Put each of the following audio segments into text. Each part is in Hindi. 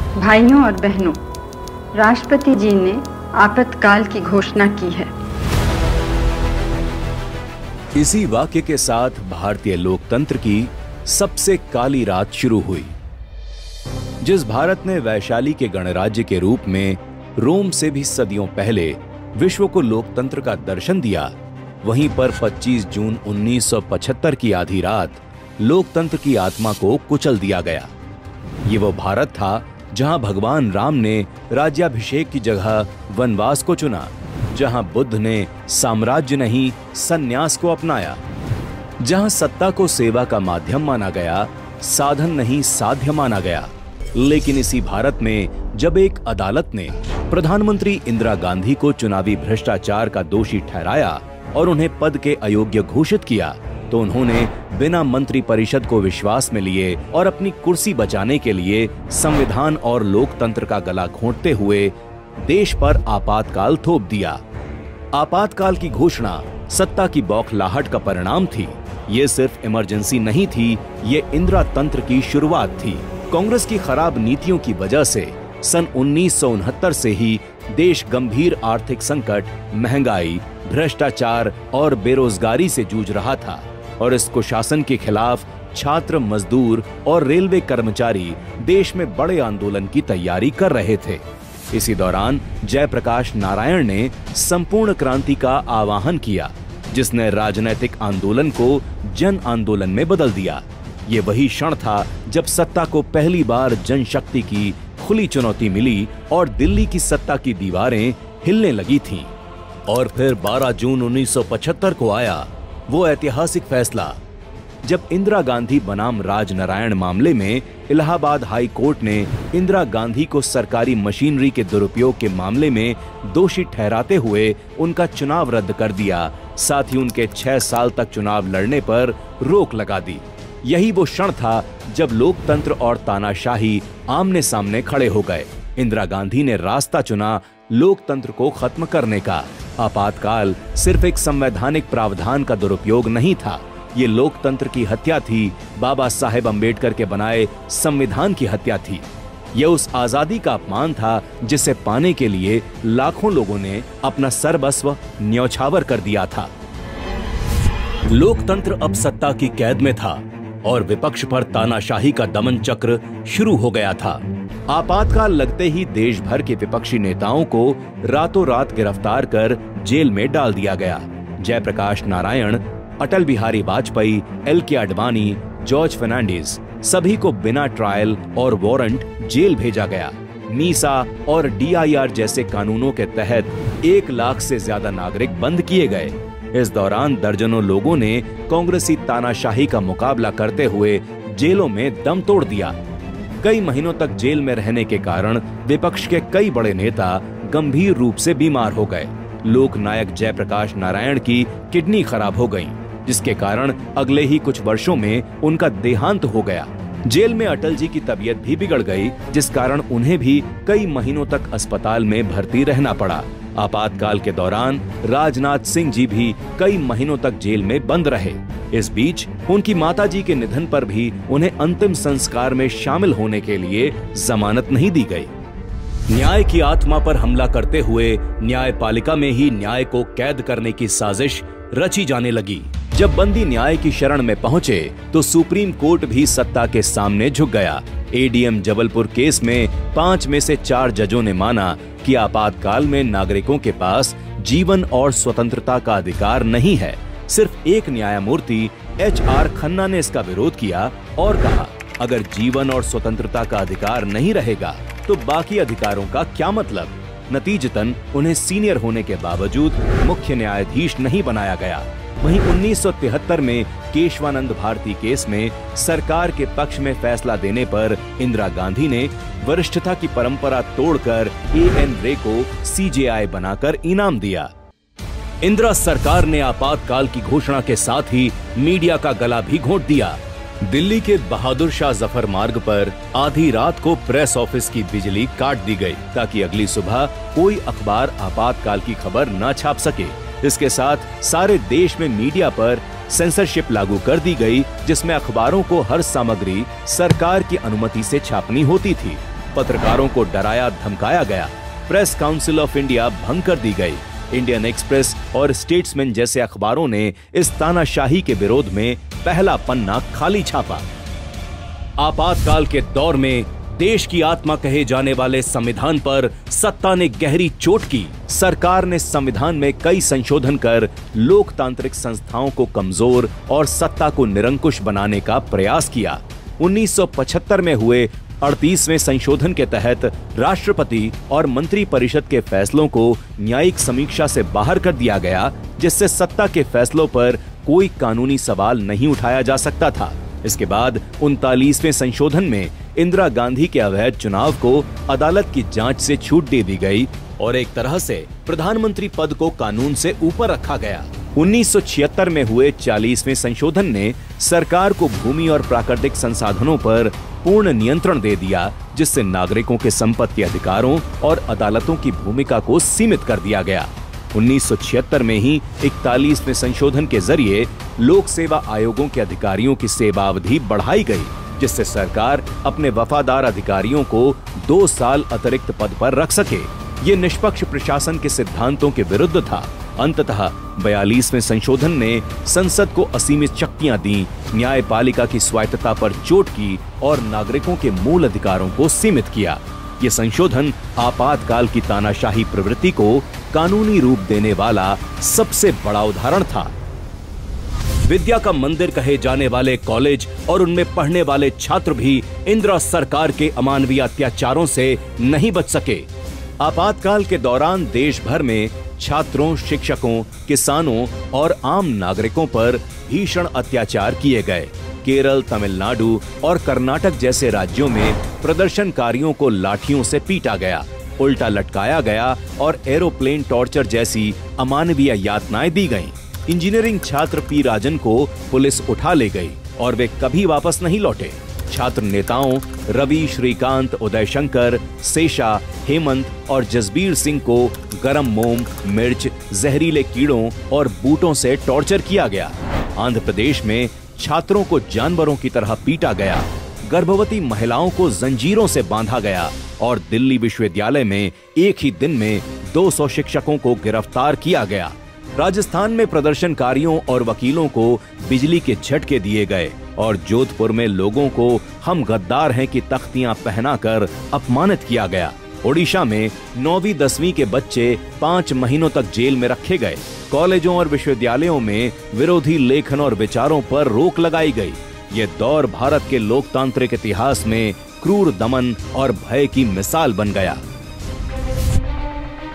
भाइयों और बहनों, राष्ट्रपति जी ने आपातकाल की घोषणा की है। इसी वाक्य के साथ भारतीय लोकतंत्र की सबसे काली रात शुरू हुई। जिस भारत ने वैशाली के गणराज्य के रूप में रोम से भी सदियों पहले विश्व को लोकतंत्र का दर्शन दिया, वहीं पर 25 जून 1975 की आधी रात लोकतंत्र की आत्मा को कुचल दिया गया। ये वो भारत था जहां भगवान राम ने राज्याभिषेक की जगह वनवास को चुना, जहां बुद्ध ने साम्राज्य नहीं संन्यास को अपनाया, जहां सत्ता को सेवा का माध्यम माना गया, साधन नहीं साध्य माना गया। लेकिन इसी भारत में जब एक अदालत ने प्रधानमंत्री इंदिरा गांधी को चुनावी भ्रष्टाचार का दोषी ठहराया और उन्हें पद के अयोग्य घोषित किया, तो उन्होंने बिना मंत्री परिषद को विश्वास में लिए और अपनी कुर्सी बचाने के लिए संविधान और लोकतंत्र का गला घोंटते हुए देश पर आपातकाल थोप दिया। आपातकाल की घोषणा सत्ता की बौखलाहट का परिणाम थी। ये सिर्फ इमरजेंसी नहीं थी, ये इंदिरा तंत्र की शुरुआत थी। कांग्रेस की खराब नीतियों की वजह से सन 1969 से ही देश गंभीर आर्थिक संकट, महंगाई, भ्रष्टाचार और बेरोजगारी से जूझ रहा था और इस कुशासन के खिलाफ छात्र, मजदूर और रेलवे कर्मचारी देश में बड़े आंदोलन की तैयारी कर रहे थे। इसी दौरान जयप्रकाश नारायण ने संपूर्ण क्रांति का आह्वान किया, जिसने राजनीतिक आंदोलन को जन आंदोलन में बदल दिया। ये वही क्षण था जब सत्ता को पहली बार जनशक्ति की खुली चुनौती मिली और दिल्ली की सत्ता की दीवारें हिलने लगी थीं। और फिर 12 जून 1975 को आया वो ऐतिहासिक फैसला, जब इंदिरा गांधी बनाम राजनारायण मामले में इलाहाबाद हाई कोर्ट ने इंदिरा गांधी को सरकारी मशीनरी के दुरुपयोग के मामले में दोषी ठहराते हुए उनका चुनाव रद्द कर दिया, साथ ही उनके 6 साल तक चुनाव लड़ने पर रोक लगा दी। यही वो क्षण था जब लोकतंत्र और तानाशाही आमने सामने खड़े हो गए। इंदिरा गांधी ने रास्ता चुना लोकतंत्र को खत्म करने का। आपातकाल सिर्फ एक संवैधानिक प्रावधान का दुरुपयोग नहीं था, ये लोकतंत्र की हत्या थी, बाबा साहेब अम्बेडकर के बनाए संविधान की हत्या थी। यह उस आजादी का अपमान था जिसे पाने के लिए लाखों लोगों ने अपना सर्वस्व न्यौछावर कर दिया था। लोकतंत्र अब सत्ता की कैद में था और विपक्ष पर तानाशाही का दमन चक्र शुरू हो गया था। आपातकाल लगते ही देश भर के विपक्षी नेताओं को रातों रात गिरफ्तार कर जेल में डाल दिया गया। जयप्रकाश नारायण, अटल बिहारी वाजपेयी, एल.के. आडवाणी, जॉर्ज फर्नांडिस, सभी को बिना ट्रायल और वारंट जेल भेजा गया। मीसा और डीआईआर जैसे कानूनों के तहत 1 लाख से ज्यादा नागरिक बंद किए गए। इस दौरान दर्जनों लोगों ने कांग्रेसी तानाशाही का मुकाबला करते हुए जेलों में दम तोड़ दिया। कई महीनों तक जेल में रहने के कारण विपक्ष के कई बड़े नेता गंभीर रूप से बीमार हो गए। लोकनायक जयप्रकाश नारायण की किडनी खराब हो गई, जिसके कारण अगले ही कुछ वर्षों में उनका देहांत हो गया। जेल में अटल जी की तबीयत भी बिगड़ गई, जिस कारण उन्हें भी कई महीनों तक अस्पताल में भर्ती रहना पड़ा। आपातकाल के दौरान राजनाथ सिंह जी भी कई महीनों तक जेल में बंद रहे। इस बीच उनकी माताजी के निधन पर भी उन्हें अंतिम संस्कार में शामिल होने के लिए जमानत नहीं दी गई। न्याय की आत्मा पर हमला करते हुए न्यायपालिका में ही न्याय को कैद करने की साजिश रची जाने लगी। जब बंदी न्याय की शरण में पहुंचे तो सुप्रीम कोर्ट भी सत्ता के सामने झुक गया। एडीएम जबलपुर केस में 5 में से 4 जजों ने माना कि आपातकाल में नागरिकों के पास जीवन और स्वतंत्रता का अधिकार नहीं है। सिर्फ एक न्यायमूर्ति एच.आर. खन्ना ने इसका विरोध किया और कहा, अगर जीवन और स्वतंत्रता का अधिकार नहीं रहेगा तो बाकी अधिकारों का क्या मतलब। नतीजतन उन्हें सीनियर होने के बावजूद मुख्य न्यायाधीश नहीं बनाया गया। वहीं 1973 में केशवानंद भारती केस में सरकार के पक्ष में फैसला देने पर इंदिरा गांधी ने वरिष्ठता की परंपरा तोड़कर ए.एन. रे को सीजेआई बनाकर इनाम दिया। इंदिरा सरकार ने आपातकाल की घोषणा के साथ ही मीडिया का गला भी घोंट दिया। दिल्ली के बहादुर शाह जफर मार्ग पर आधी रात को प्रेस ऑफिस की बिजली काट दी गई ताकि अगली सुबह कोई अखबार आपातकाल की खबर न छाप सके। इसके साथ सारे देश में मीडिया पर सेंसरशिप लागू कर दी गई, जिसमें अखबारों को हर सामग्री सरकार की अनुमति से छापनी होती थी। पत्रकारों को डराया धमकाया गया, प्रेस काउंसिल ऑफ इंडिया भंग कर दी गई। इंडियन एक्सप्रेस और स्टेट्समैन जैसे अखबारों ने इस तानाशाही के विरोध में पहला पन्ना खाली छापा। आपातकाल के दौर में देश की आत्मा कहे जाने वाले संविधान पर सत्ता ने गहरी चोट की। सरकार ने संविधान में कई संशोधन कर लोकतांत्रिक संस्थाओं को कमजोर और सत्ता को निरंकुश बनाने का प्रयास किया। 1975 में हुए 38वें संशोधन के तहत राष्ट्रपति और मंत्रिपरिषद के फैसलों को न्यायिक समीक्षा से बाहर कर दिया गया, जिससे सत्ता के फैसलों पर कोई कानूनी सवाल नहीं उठाया जा सकता था। इसके बाद 39वें संशोधन में इंदिरा गांधी के अवैध चुनाव को अदालत की जांच से छूट दे दी गई और एक तरह से प्रधानमंत्री पद को कानून से ऊपर रखा गया। 1976 में हुए 40वें संशोधन ने सरकार को भूमि और प्राकृतिक संसाधनों पर पूर्ण नियंत्रण दे दिया, जिससे नागरिकों के संपत्ति अधिकारों और अदालतों की भूमिका को सीमित कर दिया गया। 1976 में ही 41वें संशोधन के जरिए लोक सेवा आयोगों के अधिकारियों की सेवा अवधि बढ़ाई गई, जिससे सरकार अपने वफादार अधिकारियों को 2 साल अतिरिक्त पद पर रख सके। ये निष्पक्ष प्रशासन के सिद्धांतों के विरुद्ध था। अंततः 42वें संशोधन ने संसद को असीमित शक्तियां दी, न्यायपालिका की स्वायत्तता पर चोट की और नागरिकों के मूल अधिकारों को सीमित किया। ये संशोधन आपातकाल की तानाशाही प्रवृत्ति को कानूनी रूप देने वाला सबसे बड़ा उदाहरण था। विद्या का मंदिर कहे जाने वाले कॉलेज और उनमें पढ़ने वाले छात्र भी इंदिरा सरकार के अमानवीय अत्याचारों से नहीं बच सके। आपातकाल के दौरान देश भर में छात्रों, शिक्षकों, किसानों और आम नागरिकों पर भीषण अत्याचार किए गए। केरल, तमिलनाडु और कर्नाटक जैसे राज्यों में प्रदर्शनकारियों को लाठियों से पीटा गया, उल्टा लटकाया गया और एरोप्लेन टॉर्चर जैसी अमानवीय यातनाएं दी गईं। इंजीनियरिंग छात्र पी राजन को पुलिस उठा ले गई और वे कभी वापस नहीं लौटे। छात्र नेताओं रवि, श्रीकांत, उदय शंकर, शेषा, हेमंत और जसबीर सिंह को गरम मोम, मिर्च, जहरीले कीड़ों और बूटों से टॉर्चर किया गया। आंध्र प्रदेश में छात्रों को जानवरों की तरह पीटा गया, गर्भवती महिलाओं को जंजीरों से बांधा गया और दिल्ली विश्वविद्यालय में एक ही दिन में 200 शिक्षकों को गिरफ्तार किया गया। राजस्थान में प्रदर्शनकारियों और वकीलों को बिजली के झटके दिए गए और जोधपुर में लोगों को हम गद्दार हैं की तख्तियां पहनाकर अपमानित किया गया। ओडिशा में 9वीं 10वीं के बच्चे 5 महीनों तक जेल में रखे गए। कॉलेजों और विश्वविद्यालयों में विरोधी लेखन और विचारों पर रोक लगाई गई। ये दौर भारत के लोकतांत्रिक इतिहास में क्रूर दमन और भय की मिसाल बन गया।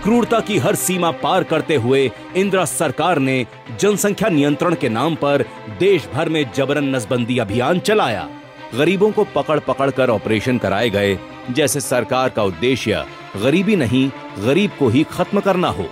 क्रूरता की हर सीमा पार करते हुए इंदिरा सरकार ने जनसंख्या नियंत्रण के नाम पर देश भर में जबरन नसबंदी अभियान चलाया। गरीबों को पकड़ पकड़ कर ऑपरेशन कराए गए, जैसे सरकार का उद्देश्य गरीबी नहीं, गरीब को ही खत्म करना हो।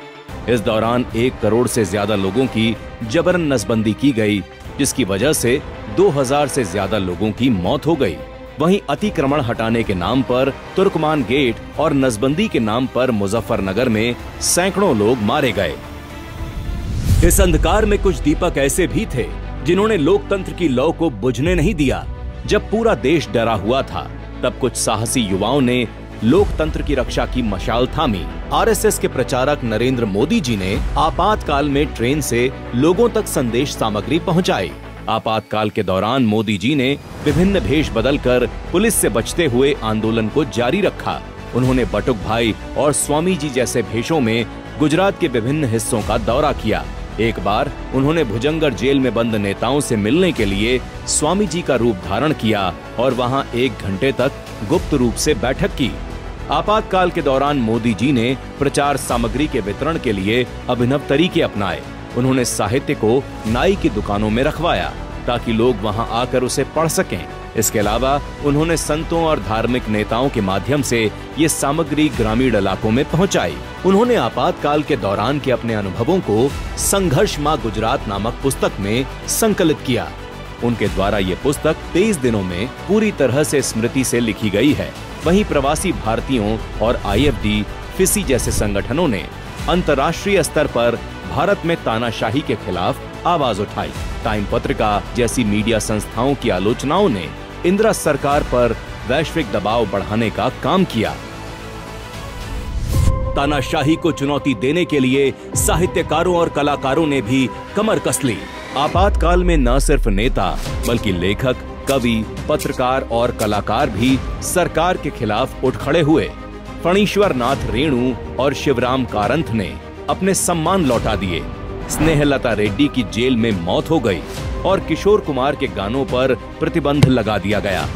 इस दौरान 1 करोड़ से ज्यादा लोगों की जबरन नसबंदी की गई, जिसकी वजह से 2000 से ज्यादा लोगों की मौत हो गई। वहीं अतिक्रमण हटाने के नाम पर तुर्कमान गेट और नसबंदी के नाम पर मुजफ्फरनगर में सैकड़ों लोग मारे गए। इस अंधकार में कुछ दीपक ऐसे भी थे जिन्होंने लोकतंत्र की लौ को बुझने नहीं दिया। जब पूरा देश डरा हुआ था, तब कुछ साहसी युवाओं ने लोकतंत्र की रक्षा की मशाल थामी। आरएसएस के प्रचारक नरेंद्र मोदी जी ने आपातकाल में ट्रेन से लोगों तक संदेश सामग्री पहुंचाई। आपातकाल के दौरान मोदी जी ने विभिन्न भेष बदलकर पुलिस से बचते हुए आंदोलन को जारी रखा। उन्होंने बटुक भाई और स्वामी जी जैसे भेषों में गुजरात के विभिन्न हिस्सों का दौरा किया। एक बार उन्होंने भुजंगर जेल में बंद नेताओं से मिलने के लिए स्वामी जी का रूप धारण किया और वहां 1 घंटे तक गुप्त रूप से बैठक की। आपातकाल के दौरान मोदी जी ने प्रचार सामग्री के वितरण के लिए अभिनव तरीके अपनाए। उन्होंने साहित्य को नाई की दुकानों में रखवाया ताकि लोग वहां आकर उसे पढ़ सकें। इसके अलावा उन्होंने संतों और धार्मिक नेताओं के माध्यम से ये सामग्री ग्रामीण इलाकों में पहुंचाई। उन्होंने आपातकाल के दौरान के अपने अनुभवों को संघर्ष मां गुजरात नामक पुस्तक में संकलित किया। उनके द्वारा ये पुस्तक 23 दिनों में पूरी तरह से स्मृति से लिखी गई है। वहीं प्रवासी भारतीयों और IFD, फिसी जैसे संगठनों ने अंतर्राष्ट्रीय स्तर पर भारत में तानाशाही के खिलाफ आवाज उठाई। टाइम पत्रिका जैसी मीडिया संस्थाओं की आलोचनाओं ने इंदिरा सरकार पर वैश्विक दबाव बढ़ाने का काम किया। तानाशाही को चुनौती देने के लिए साहित्यकारों और कलाकारों ने भी कमर कस ली। आपातकाल में न सिर्फ नेता बल्कि लेखक, कवि, पत्रकार और कलाकार भी सरकार के खिलाफ उठ खड़े हुए। फणीश्वर नाथ रेणु और शिवराम कारंथ ने अपने सम्मान लौटा दिए। स्नेहलता रेड्डी की जेल में मौत हो गई और किशोर कुमार के गानों पर प्रतिबंध लगा दिया गया।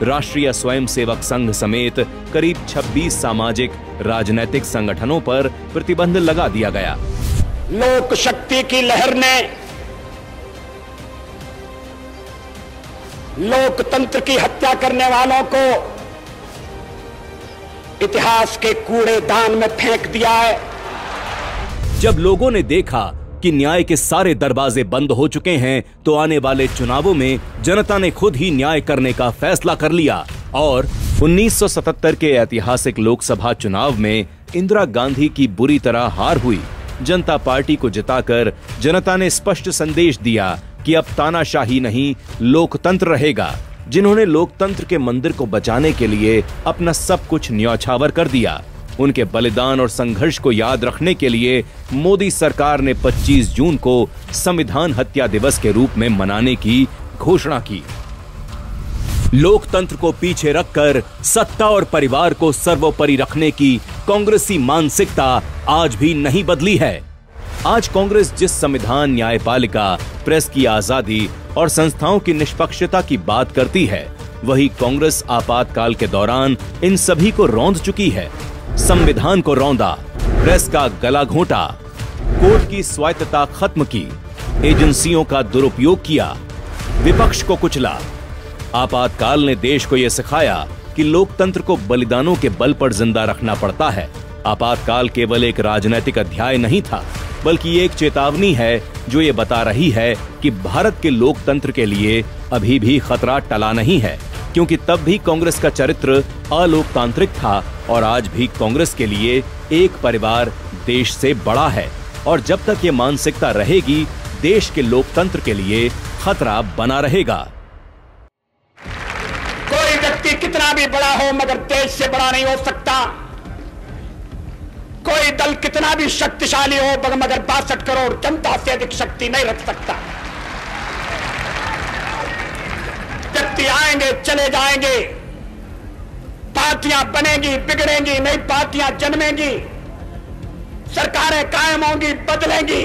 राष्ट्रीय स्वयंसेवक संघ समेत करीब 26 सामाजिक राजनैतिक संगठनों पर प्रतिबंध लगा दिया गया। लोक शक्ति की लहर ने लोकतंत्र की हत्या करने वालों को इतिहास के कूड़ेदान में फेंक दिया है। जब लोगों ने देखा कि न्याय के सारे दरवाजे बंद हो चुके हैं, तो आने वाले चुनावों में जनता ने खुद ही न्याय करने का फैसला कर लिया और 1977 के ऐतिहासिक लोकसभा चुनाव में इंदिरा गांधी की बुरी तरह हार हुई। जनता पार्टी को जिताकर जनता ने स्पष्ट संदेश दिया कि अब तानाशाही नहीं, लोकतंत्र रहेगा। जिन्होंने लोकतंत्र के मंदिर को बचाने के लिए अपना सब कुछ न्यौछावर कर दिया। उनके बलिदान और संघर्ष को याद रखने के लिए मोदी सरकार ने 25 जून को संविधान हत्या दिवस के रूप में मनाने की घोषणा की। लोकतंत्र को पीछे रखकर सत्ता और परिवार को सर्वोपरि रखने की कांग्रेसी मानसिकता आज भी नहीं बदली है। आज कांग्रेस जिस संविधान, न्यायपालिका, प्रेस की आजादी और संस्थाओं की निष्पक्षता की बात करती है, वही कांग्रेस आपातकाल के दौरान इन सभी को रौंद चुकी है। संविधान को रौंदा, प्रेस का गला घोंटा, कोर्ट की स्वायत्तता खत्म की, एजेंसियों का दुरुपयोग किया, विपक्ष को कुचला। आपातकाल ने देश को यह सिखाया कि लोकतंत्र को बलिदानों के बल पर जिंदा रखना पड़ता है। आपातकाल केवल एक राजनीतिक अध्याय नहीं था, बल्कि एक चेतावनी है जो ये बता रही है कि भारत के लोकतंत्र के लिए अभी भी खतरा टला नहीं है, क्योंकि तब भी कांग्रेस का चरित्र अलोकतांत्रिक था और आज भी कांग्रेस के लिए एक परिवार देश से बड़ा है। और जब तक ये मानसिकता रहेगी, देश के लोकतंत्र के लिए खतरा बना रहेगा। कोई व्यक्ति कितना भी बड़ा हो मगर देश से बड़ा नहीं हो सकता। कोई दल कितना भी शक्तिशाली हो मगर 62 करोड़ जनता से अधिक शक्ति नहीं रख सकता। व्यक्ति आएंगे, चले जाएंगे, पार्टियां बनेंगी, बिगड़ेंगी, नई पार्टियां जन्मेंगी, सरकारें कायम होंगी, बदलेंगी,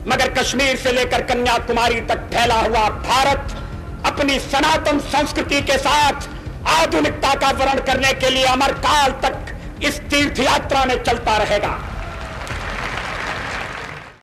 मगर कश्मीर से लेकर कन्याकुमारी तक फैला हुआ भारत अपनी सनातन संस्कृति के साथ आधुनिकता का वर्ण करने के लिए अमर काल तक इस तीर्थ यात्रा में चलता रहेगा।